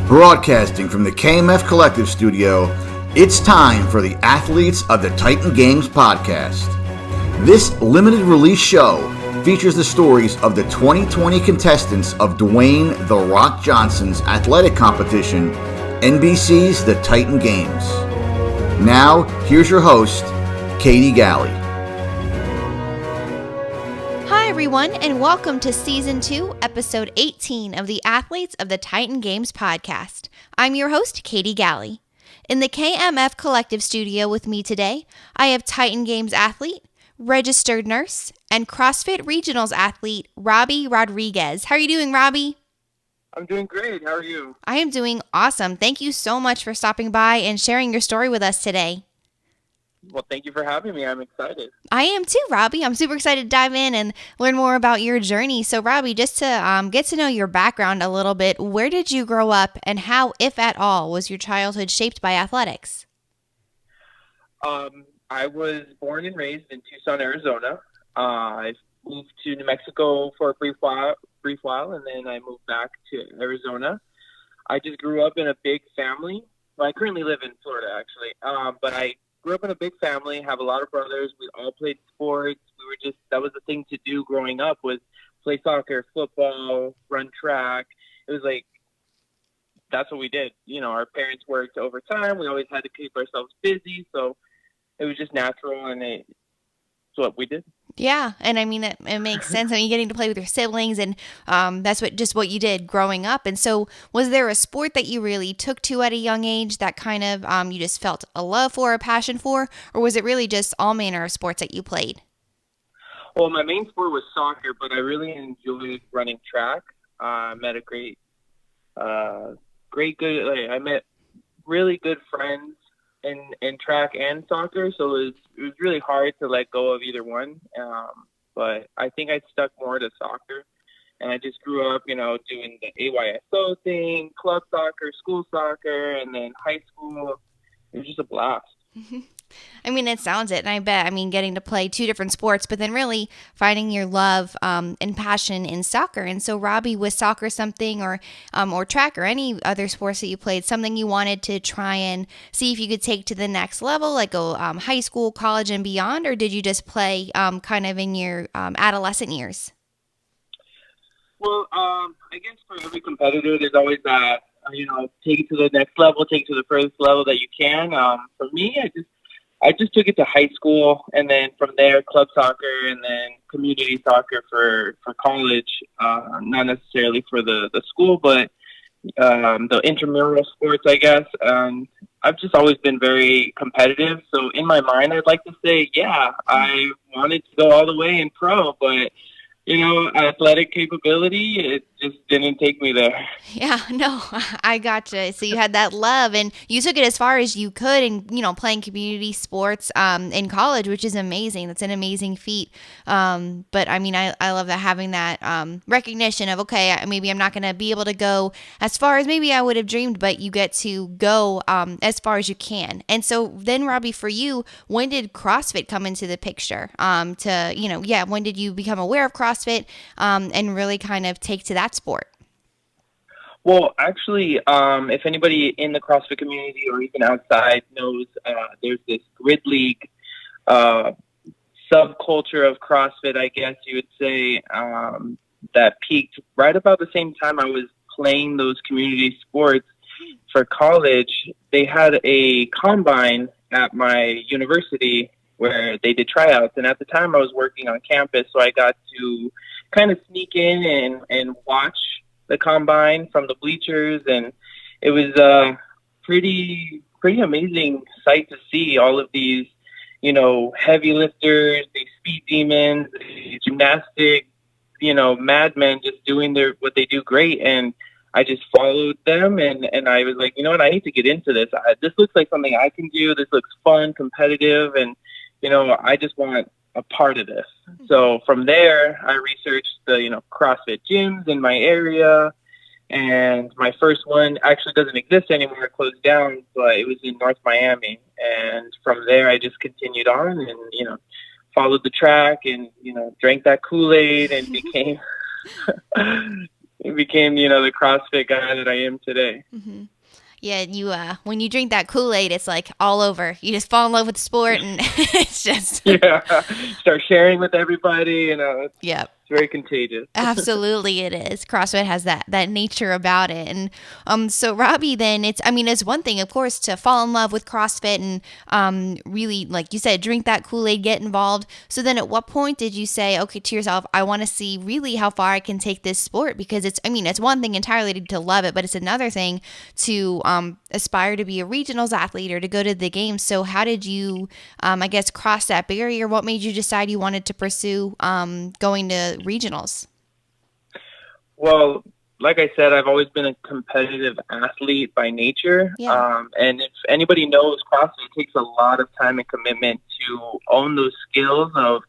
Broadcasting from the KMF Collective Studio, it's time for the Athletes of the Titan Games podcast. This limited release show features the stories of the 2020 contestants of Dwayne "The Rock" Johnson's athletic competition, NBC's The Titan Games. Now, here's your host, Katie Galley. Hi everyone, and welcome to Season 2, Episode 18 of the Athletes of the Titan Games podcast. I'm your host, Katie Galley. In the KMF Collective Studio with me today, I have Titan Games athlete, registered nurse, and CrossFit Regionals athlete, Robbie Rodriguez. How are you doing, Robbie? I'm doing great. How are you? I am doing awesome. Thank you so much for stopping by and sharing your story with us today. Well, thank you for having me. I'm excited. I am too, Robbie. I'm super excited to dive in and learn more about your journey. So, Robbie, just to get to know your background a little bit, where did you grow up and how, if at all, was your childhood shaped by athletics? I was born and raised in Tucson, Arizona. I moved to New Mexico for a brief while, and then I moved back to Arizona. I just grew up in a big family. Well, I currently live in Florida, actually, but I grew up in a big family, have a lot of brothers. We all played sports. That was the thing to do growing up, was play soccer, football, run track. It was like, that's what we did. You know, our parents worked overtime. We always had to keep ourselves busy. So it was just natural, and it's what we did. Yeah, and I mean, it makes sense. I mean, getting to play with your siblings, and that's what you did growing up. And so, was there a sport that you really took to at a young age that kind of you just felt a love for, a passion for, or was it really just all manner of sports that you played? Well, my main sport was soccer, but I really enjoyed running track. I met I met really good friends in track and soccer, so it was really hard to let go of either one. But I think I stuck more to soccer, and I just grew up, doing the AYSO thing, club soccer, school soccer, and then high school. It was just a blast. I mean, it sounds it, and I bet, getting to play two different sports, but then really finding your love and passion in soccer. And so, Robbie, was soccer something, or track, or any other sports that you played, something you wanted to try and see if you could take to the next level, like go high school, college, and beyond, or did you just play kind of in your adolescent years? Well, I guess for every competitor, there's always that, take it to the next level, take it to the furthest level that you can. For me, I just took it to high school, and then from there, club soccer, and then community soccer for college. Not necessarily for the school, but the intramural sports, I guess. I've just always been very competitive. So in my mind, I'd like to say, yeah, I wanted to go all the way in pro, but athletic capability, it just didn't take me there. Yeah, no, I gotcha. So you had that love, and you took it as far as you could, and playing community sports in college, which is amazing. That's an amazing feat. But I mean, I love that, having that recognition of, okay, maybe I'm not going to be able to go as far as maybe I would have dreamed, but you get to go as far as you can. And so then, Robbie, for you, when did CrossFit come into the picture? When did you become aware of CrossFit and really kind of take to that sport? Well, actually, if anybody in the CrossFit community or even outside knows, there's this grid league subculture of CrossFit, I guess you would say, that peaked right about the same time I was playing those community sports for college. They had a combine at my university where they did tryouts, and at the time I was working on campus, so I got to kind of sneak in and watch the combine from the bleachers, and it was a pretty amazing sight to see all of these, heavy lifters, these speed demons, these gymnastic, madmen just doing what they do great. And I just followed them, and I was like, I need to get into this. This looks like something I can do. This looks fun, competitive, and I just want a part of this. So from there, I researched the, CrossFit gyms in my area, and my first one actually doesn't exist anymore. It closed down, but it was in North Miami. And from there, I just continued on and, followed the track and, drank that Kool-Aid and became became, the CrossFit guy that I am today. Mm-hmm. Yeah, you when you drink that Kool-Aid, it's like all over. You just fall in love with the sport, and it's just Yeah, start sharing with everybody. It's yeah. very contagious. Absolutely, it is. CrossFit has that nature about it, and so Robbie, then it's one thing, of course, to fall in love with CrossFit and really, like you said, drink that Kool-Aid, get involved. So then, at what point did you say, okay, to yourself, I want to see really how far I can take this sport? Because it's one thing entirely to love it, but it's another thing to aspire to be a regionals athlete or to go to the games. So how did you, I guess, cross that barrier? What made you decide you wanted to pursue going to regionals? Well, like I said, I've always been a competitive athlete by nature. Yeah. And if anybody knows CrossFit, it takes a lot of time and commitment to own those skills of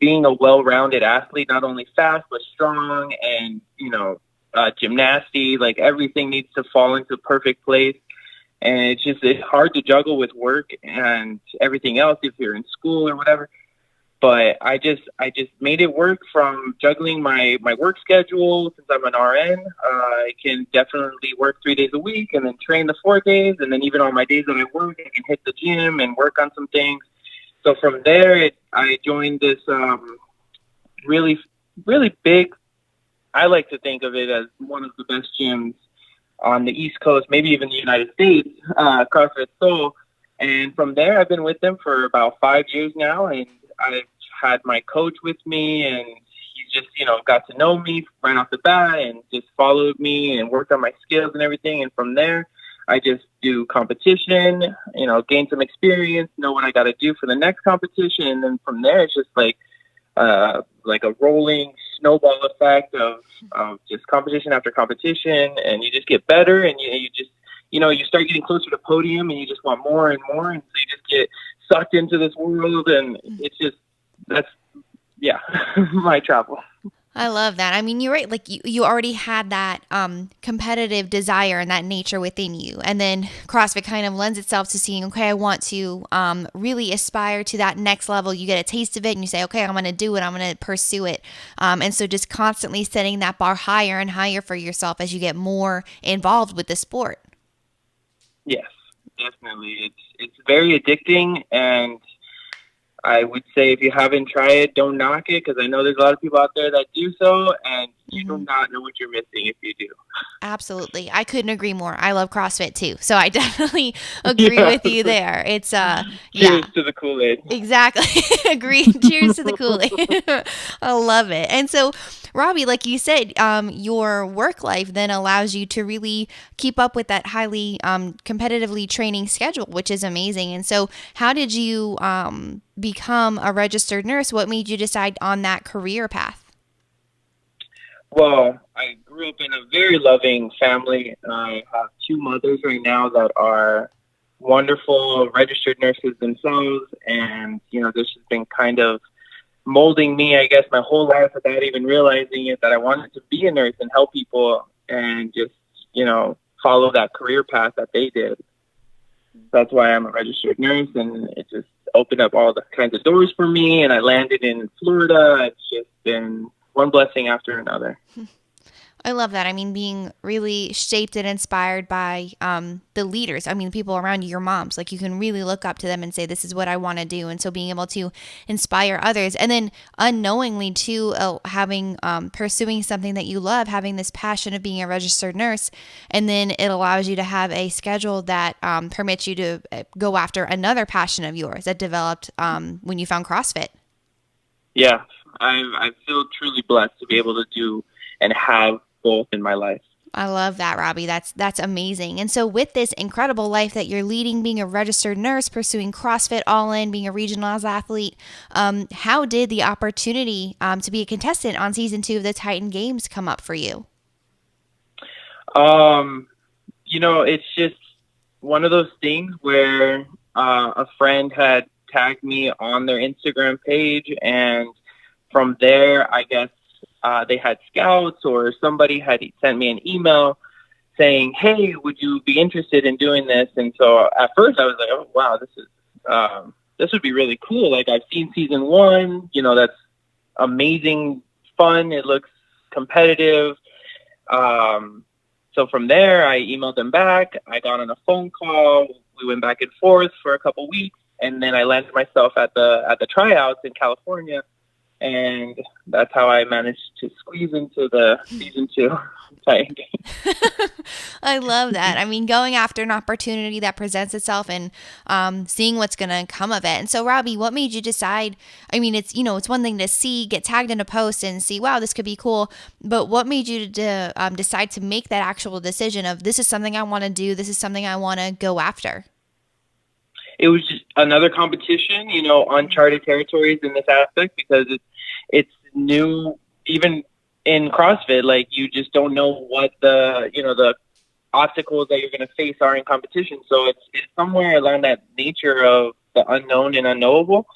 being a well-rounded athlete, not only fast, but strong and, gymnasty, like everything needs to fall into perfect place. And it's hard to juggle with work and everything else if you're in school or whatever. But I just made it work from juggling my work schedule. Since I'm an RN, I can definitely work 3 days a week and then train the 4 days. And then even on my days that I work, I can hit the gym and work on some things. So from there, I joined this really, really big, I like to think of it as one of the best gyms on the East Coast, maybe even the United States, CrossFit Soul. And from there, I've been with them for about 5 years now. And I've had my coach with me, and he's just, got to know me right off the bat and just followed me and worked on my skills and everything. And from there, I just do competition, gain some experience, know what I got to do for the next competition. And then from there, it's just like a rolling snowball effect of just competition after competition. And you just get better, and you just, you start getting closer to podium, and you just want more and more. And so you just get sucked into this world, and it's just, my travel. I love that. You're right. Like you already had that competitive desire and that nature within you. And then CrossFit kind of lends itself to seeing, okay, I want to really aspire to that next level. You get a taste of it and you say, okay, I'm going to do it. I'm going to pursue it. And so just constantly setting that bar higher and higher for yourself as you get more involved with the sport. Yes, definitely. It's very addicting, and I would say if you haven't tried it, don't knock it, because I know there's a lot of people out there that do so, and you do not know what you're missing if you do. Absolutely. I couldn't agree more. I love CrossFit too. So I definitely agree with you there. It's Cheers to the Kool-Aid. Exactly. Agreed. Cheers to the Kool-Aid. I love it. And so, Robbie, like you said, your work life then allows you to really keep up with that highly competitively training schedule, which is amazing. And so how did you become a registered nurse? What made you decide on that career path? Well, I grew up in a very loving family. I have 2 mothers right now that are wonderful registered nurses themselves. And, this has been kind of molding me, I guess, my whole life without even realizing it, that I wanted to be a nurse and help people and just, follow that career path that they did. That's why I'm a registered nurse, and it just opened up all the kinds of doors for me. And I landed in Florida. It's just been one blessing after another. I love that. Being really shaped and inspired by the leaders. The people around you, your moms. Like you can really look up to them and say, this is what I want to do. And so being able to inspire others. And then unknowingly too, pursuing something that you love, having this passion of being a registered nurse. And then it allows you to have a schedule that permits you to go after another passion of yours that developed when you found CrossFit. Yeah, I feel truly blessed to be able to do and have both in my life. I love that, Robbie. That's amazing. And so with this incredible life that you're leading, being a registered nurse, pursuing CrossFit all in, being a regionals athlete, how did the opportunity to be a contestant on season 2 of the Titan Games come up for you? It's just one of those things where a friend had tagged me on their Instagram page, and from there, I guess, they had scouts or somebody had sent me an email saying, hey, would you be interested in doing this? And so at first I was like, oh, wow, this would be really cool. Like I've seen season 1, that's amazing fun. It looks competitive. So from there, I emailed them back. I got on a phone call. We went back and forth for a couple weeks, and then I landed myself at the tryouts in California, and that's how I managed to squeeze into the season 2 Titan Games. I love that. I mean, going after an opportunity that presents itself and seeing what's going to come of it. And so, Robbie, what made you decide? I mean, it's it's one thing to get tagged in a post and see, wow, this could be cool. But what made you decide to make that actual decision of this is something I want to do, this is something I want to go after? It was just another competition, uncharted territories in this aspect, because it's new, even in CrossFit. Like, you just don't know what the obstacles that you're going to face are in competition. So it's somewhere along that nature of the unknown and unknowable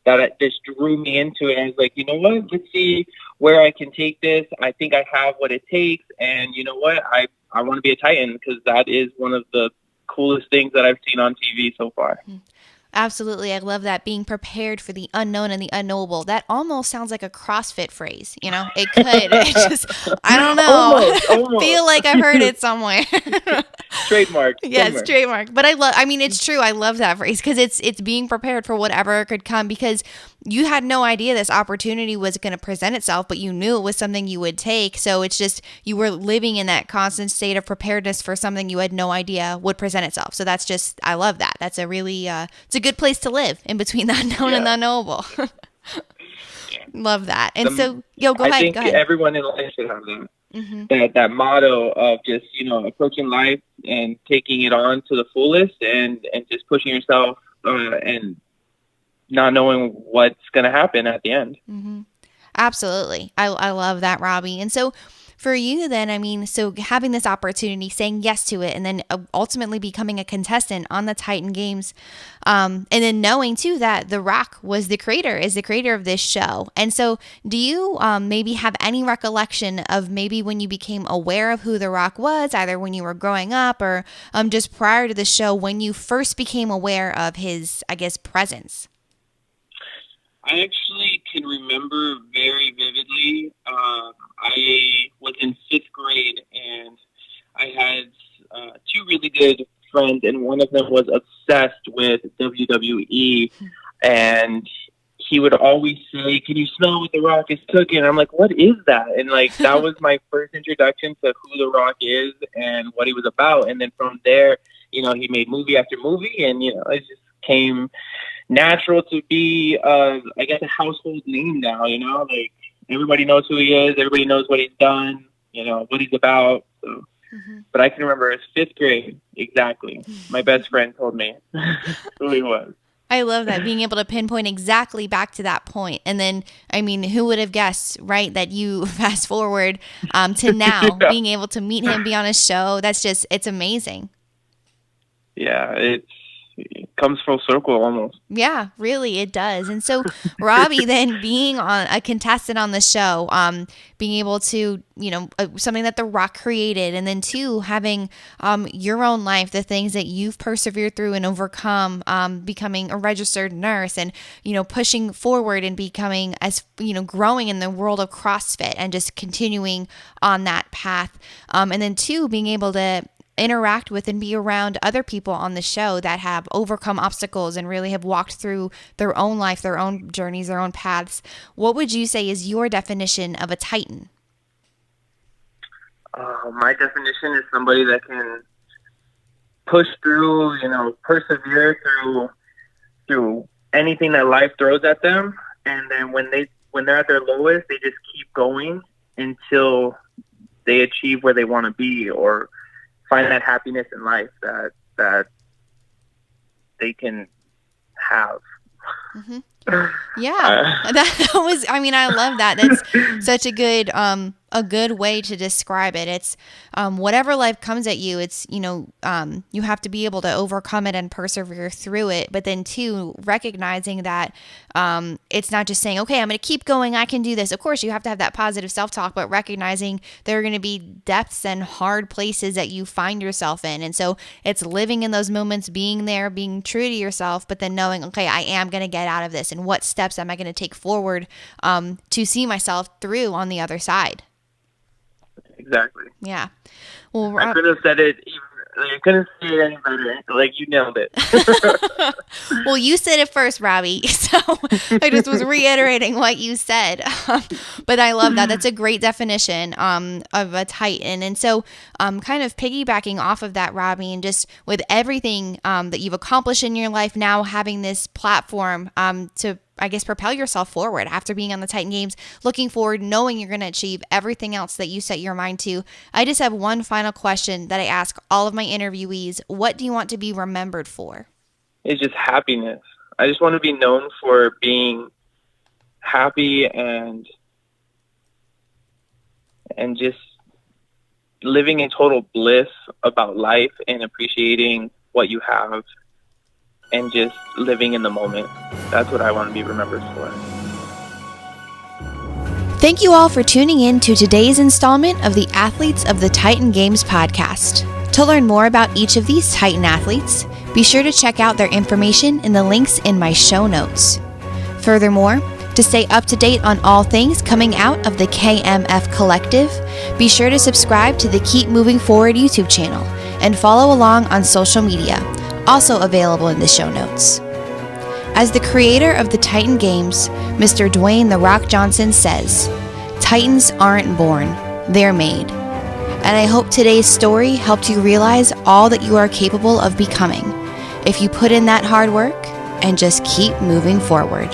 that it just drew me into it. I was like, you know what, let's see where I can take this. I think I have what it takes. And you know what, I want to be a Titan, because that is one of the coolest things that I've seen on TV so far. Absolutely. I love that. Being prepared for the unknown and the unknowable. That almost sounds like a CrossFit phrase. It could. I don't know. Almost. Feel like I've heard it somewhere. Trademark. Yes, trademark. But it's true. I love that phrase, because it's being prepared for whatever could come, because you had no idea this opportunity was going to present itself, but you knew it was something you would take. So it's just, you were living in that constant state of preparedness for something you had no idea would present itself. So that's just, I love that. That's a really, it's a good place to live, in between the unknown and the unknowable. Love that. And go ahead. I think everyone in life should have that. Mm-hmm. That motto of just, approaching life and taking it on to the fullest, and just pushing yourself, and not knowing what's going to happen at the end. Mm-hmm. Absolutely. I love that, Robbie. And so for you then, so having this opportunity, saying yes to it, and then ultimately becoming a contestant on the Titan Games, and then knowing too that The Rock is the creator of this show. And so do you maybe have any recollection of maybe when you became aware of who The Rock was, either when you were growing up or just prior to the show, when you first became aware of his, presence? I actually can remember very vividly. I was in 5th grade, and I had 2 really good friends, and one of them was obsessed with WWE, and he would always say, "Can you smell what The Rock is cooking?" And I'm like, "What is that?" And that was my first introduction to who The Rock is and what he was about. And then from there, he made movie after movie, and it just came natural to be, a household name now. Everybody knows who he is. Everybody knows what he's done. What he's about. So. Mm-hmm. But I can remember it's 5th grade exactly. My best friend told me who he was. I love that, being able to pinpoint exactly back to that point. And then, who would have guessed, right, that you fast forward to now, being able to meet him, be on a show. That's just, it's amazing. Yeah, it comes full circle almost. Yeah, really, it does. And so, Robbie, then being on a contestant on the show, being able to, something that The Rock created, and then 2, having your own life, the things that you've persevered through and overcome, becoming a registered nurse, and pushing forward and becoming growing in the world of CrossFit, and just continuing on that path, and then 2, being able to interact with and be around other people on the show that have overcome obstacles and really have walked through their own life, their own journeys, their own paths. What would you say is your definition of a Titan? My definition is somebody that can push through, persevere through anything that life throws at them. And then when they're at their lowest, they just keep going until they achieve where they want to be, or find that happiness in life that they can have. Mm-hmm. Yeah, that was. I love that. That's such a good way to describe it. It's whatever life comes at you. It's you have to be able to overcome it and persevere through it. But then 2, recognizing that it's not just saying, okay, I'm going to keep going, I can do this. Of course, you have to have that positive self-talk, but recognizing there are going to be depths and hard places that you find yourself in. And so it's living in those moments, being there, being true to yourself, but then knowing, okay, I am going to get out of this, and what steps am I going to take forward to see myself through on the other side. Exactly. Yeah. Well, I could have said it even. Like, I couldn't say it any better. Like, you nailed it. Well, you said it first, Robbie. So I just was reiterating what you said. But I love that. That's a great definition of a Titan. And so kind of piggybacking off of that, Robbie, and just with everything that you've accomplished in your life now, having this platform to, I guess, propel yourself forward after being on the Titan Games, looking forward, knowing you're going to achieve everything else that you set your mind to. I just have one final question that I ask all of my interviewees. What do you want to be remembered for? It's just happiness. I just want to be known for being happy and just living in total bliss about life and appreciating what you have and just living in the moment. That's what I want to be remembered for. Thank you all for tuning in to today's installment of the Athletes of the Titan Games podcast. To learn more about each of these Titan athletes, be sure to check out their information in the links in my show notes. Furthermore, to stay up to date on all things coming out of the KMF Collective, be sure to subscribe to the Keep Moving Forward YouTube channel and follow along on social media, also available in the show notes. As the creator of the Titan Games, Mr. Dwayne "The Rock" Johnson says, "Titans aren't born, they're made." And I hope today's story helped you realize all that you are capable of becoming if you put in that hard work and just keep moving forward.